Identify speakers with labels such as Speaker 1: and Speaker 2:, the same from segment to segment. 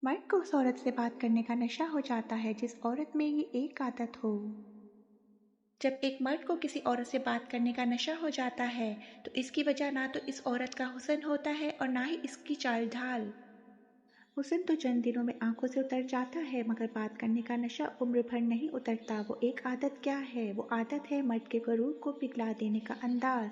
Speaker 1: मर्द को उस औरत से बात करने का नशा हो जाता है जिस औरत में ये एक आदत हो। जब एक मर्द को किसी औरत से बात करने का नशा हो जाता है तो इसकी वजह ना तो इस औरत का हुस्न होता है और ना ही इसकी चाल ढाल। हुस्न तो चंद दिनों में आंखों से उतर जाता है, मगर बात करने का नशा उम्र भर नहीं उतरता। वो एक आदत क्या है? वो आदत है मर्द के गुरूर को पिघला देने का अंदाज।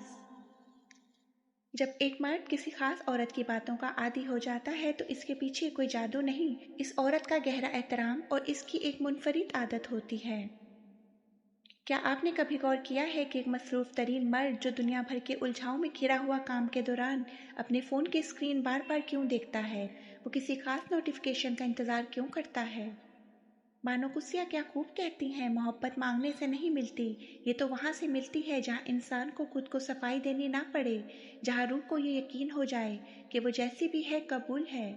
Speaker 1: जब एक मर्द किसी खास औरत की बातों का आदी हो जाता है तो इसके पीछे कोई जादू नहीं, इस औरत का गहरा एहतराम और इसकी एक मुनफरिद आदत होती है। क्या आपने कभी गौर किया है कि एक मसरूफ तरीन मर्द जो दुनिया भर के उलझाओं में घिरा हुआ काम के दौरान अपने फ़ोन की स्क्रीन बार बार क्यों देखता है? वो किसी खास नोटिफिकेशन का इंतज़ार क्यों करता है? मानो कुसिया क्या खूब कहती हैं, मोहब्बत मांगने से नहीं मिलती, ये तो वहाँ से मिलती है जहाँ इंसान को खुद को सफाई देनी ना पड़े, जहाँ रूह को ये यकीन हो जाए कि वो जैसी भी है कबूल है।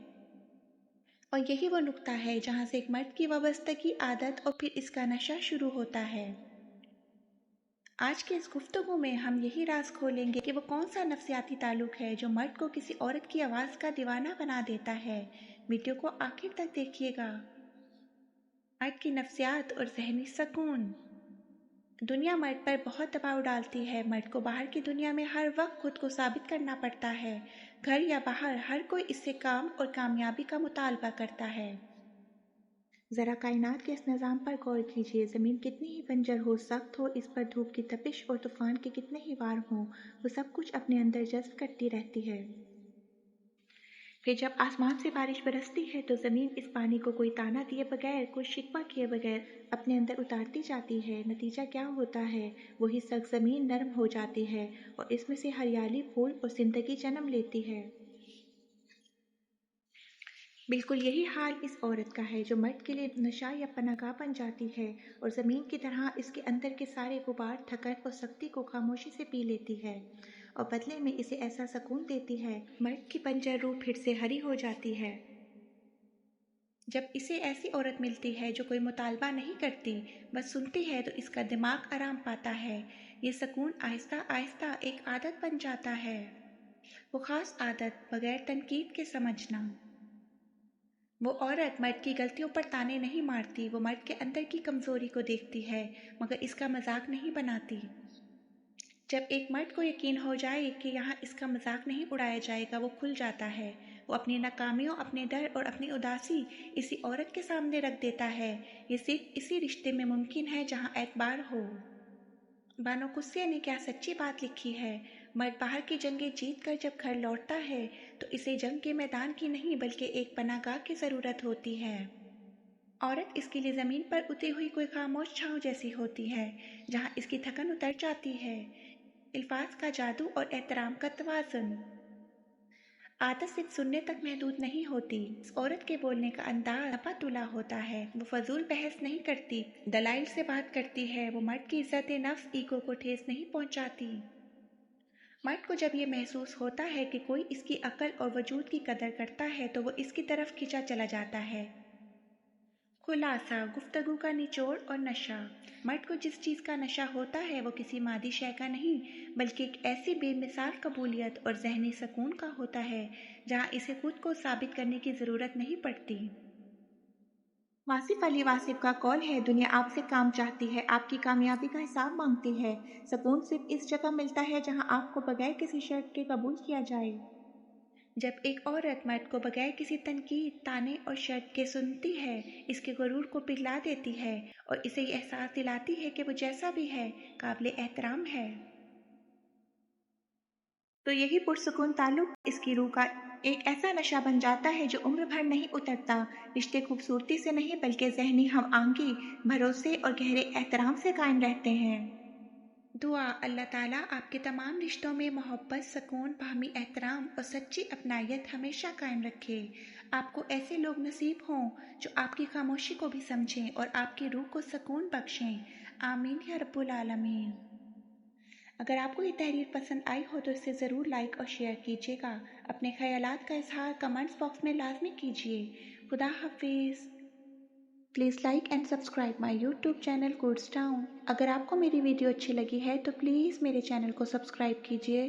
Speaker 1: और यही वो नुक्ता है जहाँ से एक मर्द की वाबस्तगी, आदत और फिर इसका नशा शुरू होता है। आज के इस गुफ्तगू में हम यही राज खोलेंगे कि वो कौन सा नफसियाती ताल्लुक है जो मर्द को किसी औरत की आवाज़ का दीवाना बना देता है। वीडियो को आखिर तक देखिएगा। मर्द की नफसियात और जहनी सुकून। दुनिया मर्द पर बहुत दबाव डालती है। मर्द को बाहर की दुनिया में हर वक्त खुद को साबित करना पड़ता है। घर या बाहर हर कोई इससे काम और कामयाबी का मुतालबा करता है। ज़रा कायनात के इस निज़ाम पर गौर कीजिए। ज़मीन कितनी ही बंजर हो, सख्त हो, इस पर धूप की तपिश और तूफान के कितने ही वार हों, वो सब कुछ अपने अंदर जज्ब करती रहती है। फिर जब आसमान से बारिश बरसती है तो ज़मीन इस पानी को कोई ताना दिए बगैर, कोई शिकवा किए बगैर अपने अंदर उतारती जाती है। नतीजा क्या होता है? वही सरज़मीन नरम हो जाती है और इसमें से हरियाली, फूल और ज़िंदगी जन्म लेती है। बिल्कुल यही हाल इस औरत का है जो मर्द के लिए नशा या पनाहगाह बन जाती है और ज़मीन की तरह इसके अंदर के सारे गुबार, थकन और सख्ती को खामोशी से पी लेती है और बदले में इसे ऐसा सुकून देती है, मर्द की बंजर रूह फिर से हरी हो जाती है। जब इसे ऐसी औरत मिलती है जो कोई मुतालबा नहीं करती, बस सुनती है, तो इसका दिमाग आराम पाता है। ये सुकून आहिस्ता आहिस्ता एक आदत बन जाता है। वो ख़ास आदत, बगैर तनकीद के समझना। वो औरत मर्द की गलतियों पर ताने नहीं मारती, वो मर्द के अंदर की कमज़ोरी को देखती है, मगर इसका मजाक नहीं बनाती। जब एक मर्द को यकीन हो जाए कि यहाँ इसका मजाक नहीं उड़ाया जाएगा, वो खुल जाता है। वो अपनी नाकामियों, अपने डर और अपनी उदासी इसी औरत के सामने रख देता है। ये सिर्फ इसी रिश्ते में मुमकिन है जहाँ एतबार हो। बानो कुस्सिया ने क्या सच्ची बात लिखी है। मर्द बाहर की जंगें जीत कर जब घर लौटता है तो इसे जंग के मैदान की नहीं बल्कि एक पनाहगाह की ज़रूरत होती है। औरत इसके लिए ज़मीन पर उतरी हुई कोई खामोश छाँव जैसी होती है जहाँ इसकी थकन उतर जाती है। अल्फाज का जादू और एहतराम का तवाज़ुन। आदत सिर्फ सुनने तक महदूद नहीं होती, इस औरत के बोलने का अंदाज नपा तुला होता है। वो फजूल बहस नहीं करती, दलाइल से बात करती है। वो मर्द की इज्जत नफ्स, ईगो को ठेस नहीं पहुंचाती। मर्द को जब ये महसूस होता है कि कोई इसकी अकल और वजूद की कदर करता है तो वो इसकी तरफ खिंचा चला जाता है। खुलासा, गुफ्तगू का निचोड़ और नशा। मर्द को जिस चीज़ का नशा होता है वो किसी मादी शय का नहीं, बल्कि एक ऐसी बेमिसाल कबूलियत और जहनी सुकून का होता है जहाँ इसे खुद को साबित करने की ज़रूरत नहीं पड़ती। वासिफ अली वासिफ का कॉल है, दुनिया आपसे काम चाहती है, आपकी कामयाबी का हिसाब मांगती है। सुकून सिर्फ इस जगह मिलता है जहाँ आपको बगैर किसी शर्त के कबूल किया जाए। जब एक औरत मर्द को बगैर किसी तनकीद, ताने और शर्त के सुनती है, इसके गुरूर को पिघला देती है और इसे ये एहसास दिलाती है कि वो जैसा भी है काबिल एहतराम है, तो यही पुरसुकून ताल्लुक इसकी रूह का एक ऐसा नशा बन जाता है जो उम्र भर नहीं उतरता। रिश्ते खूबसूरती से नहीं बल्कि जहनी हम आंगी, भरोसे और गहरे एहतराम से कायम रहते हैं। दुआ, अल्लाह ताला आपके तमाम रिश्तों में मोहब्बत, सुकून, बाहमी एहतराम और सच्ची अपनायत हमेशा कायम रखे। आपको ऐसे लोग नसीब हों जो आपकी खामोशी को भी समझें और आपकी रूह को सुकून बख्शें। आमीन या रब्बुल आलमीन। अगर आपको ये तहरीर पसंद आई हो तो इसे ज़रूर लाइक और शेयर कीजिएगा। अपने ख्यालात का इजहार कमेंट्स बॉक्स में लाजमी कीजिए। खुदा हाफिज़। Please like and subscribe my YouTube channel goods town. अगर आपको मेरी वीडियो अच्छी लगी है तो प्लीज़ मेरे चैनल को सब्सक्राइब कीजिए।